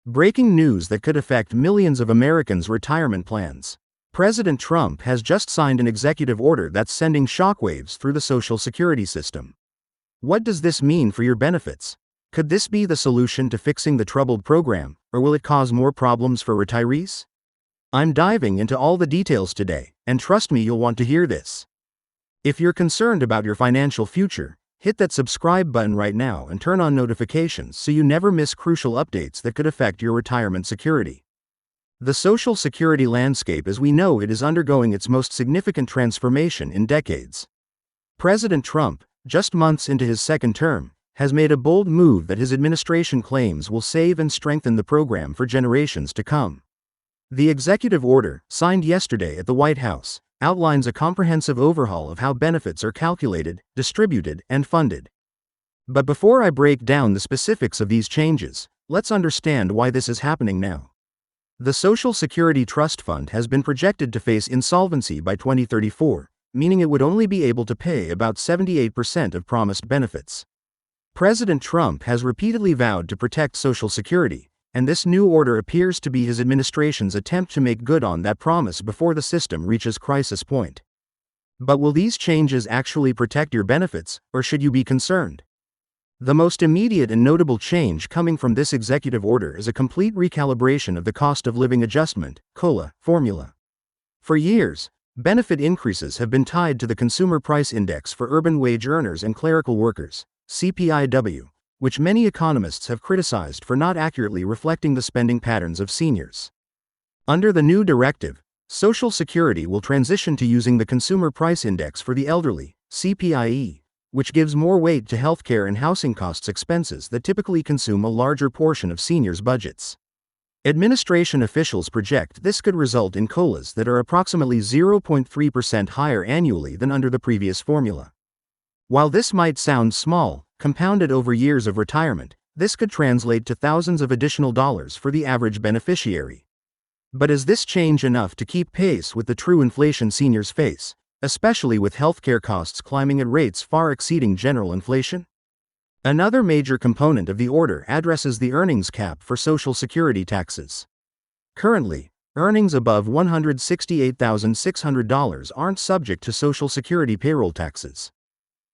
Breaking news that could affect millions of Americans' retirement plans. President Trump has just signed an executive order that's sending shockwaves through the Social Security system. What does this mean for your benefits? Could this be the solution to fixing the troubled program, or will it cause more problems for retirees? I'm diving into all the details today, and trust me, you'll want to hear this. If you're concerned about your financial future, hit that subscribe button right now and turn on notifications so you never miss crucial updates that could affect your retirement security. The Social Security landscape as we know it is undergoing its most significant transformation in decades. President Trump, just months into his second term, has made a bold move that his administration claims will save and strengthen the program for generations to come. The executive order, signed yesterday at the White House, outlines a comprehensive overhaul of how benefits are calculated, distributed, and funded. But before I break down the specifics of these changes, let's understand why this is happening now. The Social Security Trust Fund has been projected to face insolvency by 2034, meaning it would only be able to pay about 78% of promised benefits. President Trump has repeatedly vowed to protect Social Security, and this new order appears to be his administration's attempt to make good on that promise before the system reaches crisis point. But will these changes actually protect your benefits, or should you be concerned? The most immediate and notable change coming from this executive order is a complete recalibration of the cost of living adjustment (COLA) formula. For years, benefit increases have been tied to the Consumer Price Index for urban wage earners and clerical workers, CPIW, which many economists have criticized for not accurately reflecting the spending patterns of seniors. Under the new directive, Social Security will transition to using the Consumer Price Index for the elderly, CPIE, which gives more weight to healthcare and housing costs expenses that typically consume a larger portion of seniors' budgets. Administration officials project this could result in COLAs that are approximately 0.3% higher annually than under the previous formula. While this might sound small, compounded over years of retirement, this could translate to thousands of additional dollars for the average beneficiary. But is this change enough to keep pace with the true inflation seniors face, especially with healthcare costs climbing at rates far exceeding general inflation? Another major component of the order addresses the earnings cap for Social Security taxes. Currently, earnings above $168,600 aren't subject to Social Security payroll taxes.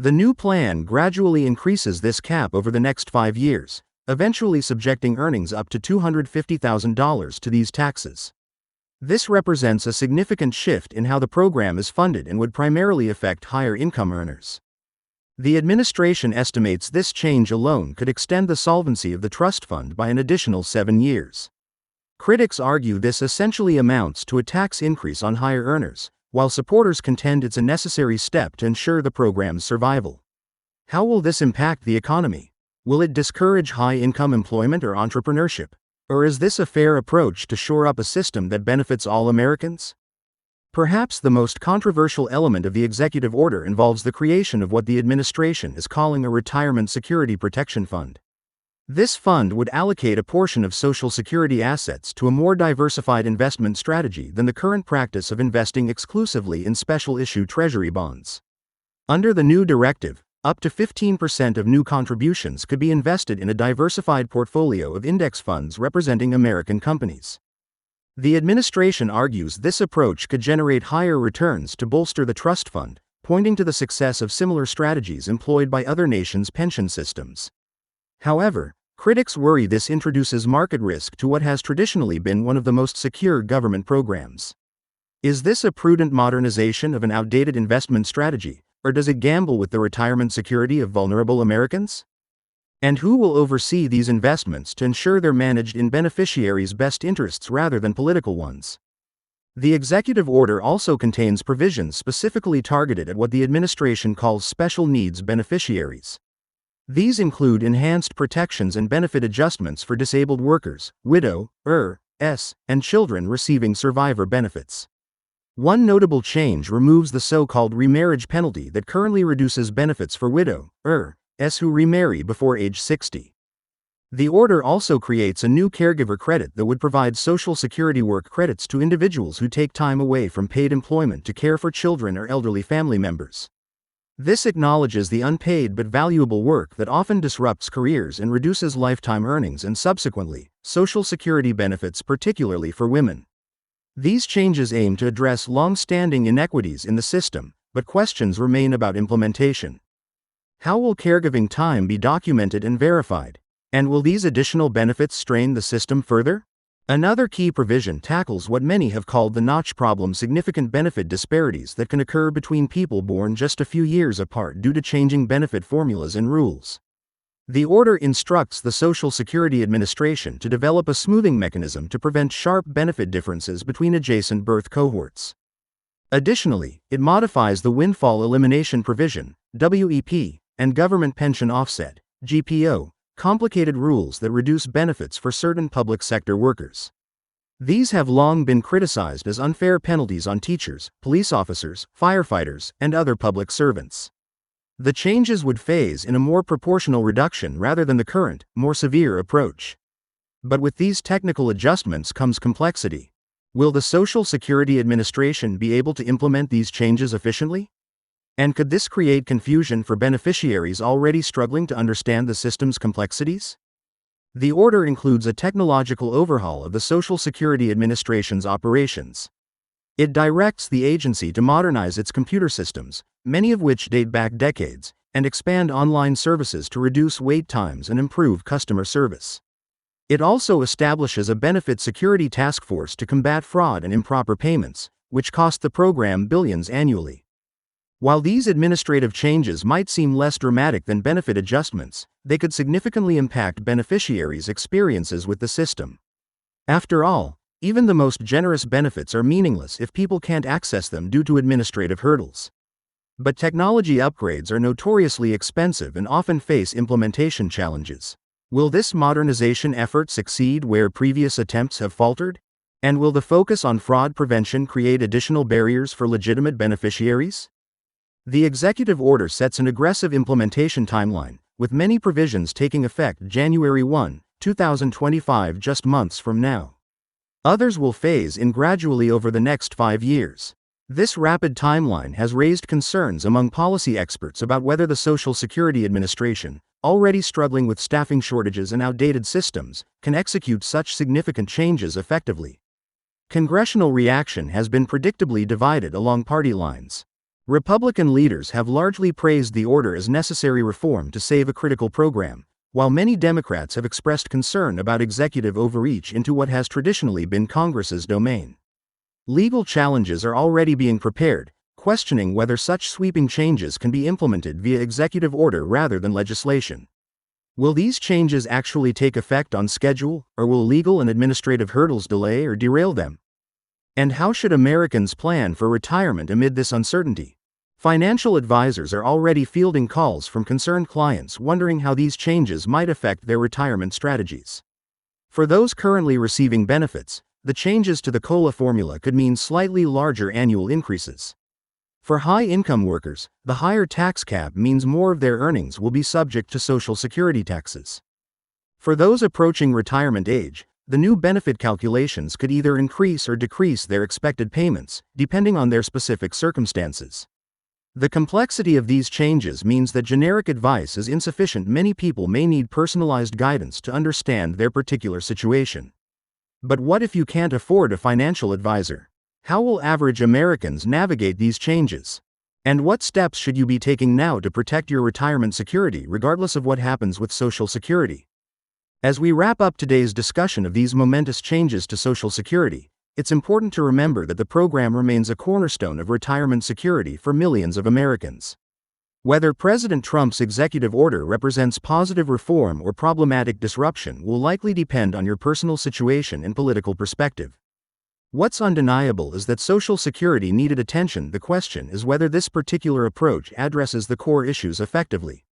The new plan gradually increases this cap over the next 5 years, eventually subjecting earnings up to $250,000 to these taxes. This represents a significant shift in how the program is funded and would primarily affect higher income earners. The administration estimates this change alone could extend the solvency of the trust fund by an additional 7 years. Critics argue this essentially amounts to a tax increase on higher earners, while supporters contend it's a necessary step to ensure the program's survival. How will this impact the economy? Will it discourage high-income employment or entrepreneurship? Or is this a fair approach to shore up a system that benefits all Americans? Perhaps the most controversial element of the executive order involves the creation of what the administration is calling a Retirement Security Protection Fund. This fund would allocate a portion of Social Security assets to a more diversified investment strategy than the current practice of investing exclusively in special issue Treasury bonds. Under the new directive, up to 15% of new contributions could be invested in a diversified portfolio of index funds representing American companies. The administration argues this approach could generate higher returns to bolster the trust fund, pointing to the success of similar strategies employed by other nations' pension systems. However, critics worry this introduces market risk to what has traditionally been one of the most secure government programs. Is this a prudent modernization of an outdated investment strategy, or does it gamble with the retirement security of vulnerable Americans? And who will oversee these investments to ensure they're managed in beneficiaries' best interests rather than political ones? The executive order also contains provisions specifically targeted at what the administration calls special needs beneficiaries. These include enhanced protections and benefit adjustments for disabled workers, widow-ers, and children receiving survivor benefits. One notable change removes the so-called remarriage penalty that currently reduces benefits for widow-ers who remarry before age 60. The order also creates a new caregiver credit that would provide Social Security work credits to individuals who take time away from paid employment to care for children or elderly family members. This acknowledges the unpaid but valuable work that often disrupts careers and reduces lifetime earnings and subsequently, Social Security benefits, particularly for women. These changes aim to address long-standing inequities in the system, but questions remain about implementation. How will caregiving time be documented and verified? And will these additional benefits strain the system further? Another key provision tackles what many have called the notch problem: significant benefit disparities that can occur between people born just a few years apart due to changing benefit formulas and rules. The order instructs the Social Security Administration to develop a smoothing mechanism to prevent sharp benefit differences between adjacent birth cohorts. Additionally, it modifies the windfall elimination provision, WEP, and government pension offset, GPO, complicated rules that reduce benefits for certain public sector workers. These have long been criticized as unfair penalties on teachers, police officers, firefighters, and other public servants. The changes would phase in a more proportional reduction rather than the current, more severe approach. But with these technical adjustments comes complexity. Will the Social Security Administration be able to implement these changes efficiently? And could this create confusion for beneficiaries already struggling to understand the system's complexities? The order includes a technological overhaul of the Social Security Administration's operations. It directs the agency to modernize its computer systems, many of which date back decades, and expand online services to reduce wait times and improve customer service. It also establishes a benefit security task force to combat fraud and improper payments, which cost the program billions annually. While these administrative changes might seem less dramatic than benefit adjustments, they could significantly impact beneficiaries' experiences with the system. After all, even the most generous benefits are meaningless if people can't access them due to administrative hurdles. But technology upgrades are notoriously expensive and often face implementation challenges. Will this modernization effort succeed where previous attempts have faltered? And will the focus on fraud prevention create additional barriers for legitimate beneficiaries? The executive order sets an aggressive implementation timeline, with many provisions taking effect January 1, 2025, just months from now. Others will phase in gradually over the next 5 years. This rapid timeline has raised concerns among policy experts about whether the Social Security Administration, already struggling with staffing shortages and outdated systems, can execute such significant changes effectively. Congressional reaction has been predictably divided along party lines. Republican leaders have largely praised the order as necessary reform to save a critical program, while many Democrats have expressed concern about executive overreach into what has traditionally been Congress's domain. Legal challenges are already being prepared, questioning whether such sweeping changes can be implemented via executive order rather than legislation. Will these changes actually take effect on schedule, or will legal and administrative hurdles delay or derail them? And how should Americans plan for retirement amid this uncertainty? Financial advisors are already fielding calls from concerned clients wondering how these changes might affect their retirement strategies. For those currently receiving benefits, the changes to the COLA formula could mean slightly larger annual increases. For high-income workers, the higher tax cap means more of their earnings will be subject to Social Security taxes. For those approaching retirement age, the new benefit calculations could either increase or decrease their expected payments, depending on their specific circumstances. The complexity of these changes means that generic advice is insufficient. Many people may need personalized guidance to understand their particular situation. But what if you can't afford a financial advisor? How will average Americans navigate these changes? And what steps should you be taking now to protect your retirement security regardless of what happens with Social Security? As we wrap up today's discussion of these momentous changes to Social Security, it's important to remember that the program remains a cornerstone of retirement security for millions of Americans. Whether President Trump's executive order represents positive reform or problematic disruption will likely depend on your personal situation and political perspective. What's undeniable is that Social Security needed attention. The question is whether this particular approach addresses the core issues effectively.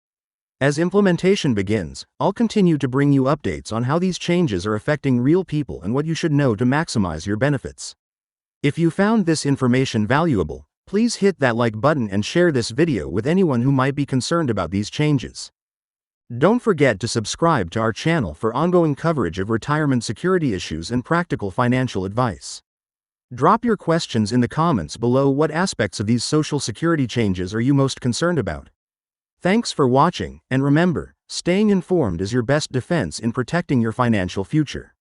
As implementation begins, I'll continue to bring you updates on how these changes are affecting real people and what you should know to maximize your benefits. If you found this information valuable, please hit that like button and share this video with anyone who might be concerned about these changes. Don't forget to subscribe to our channel for ongoing coverage of retirement security issues and practical financial advice. Drop your questions in the comments below. What aspects of these Social Security changes are you most concerned about? Thanks for watching, and remember, staying informed is your best defense in protecting your financial future.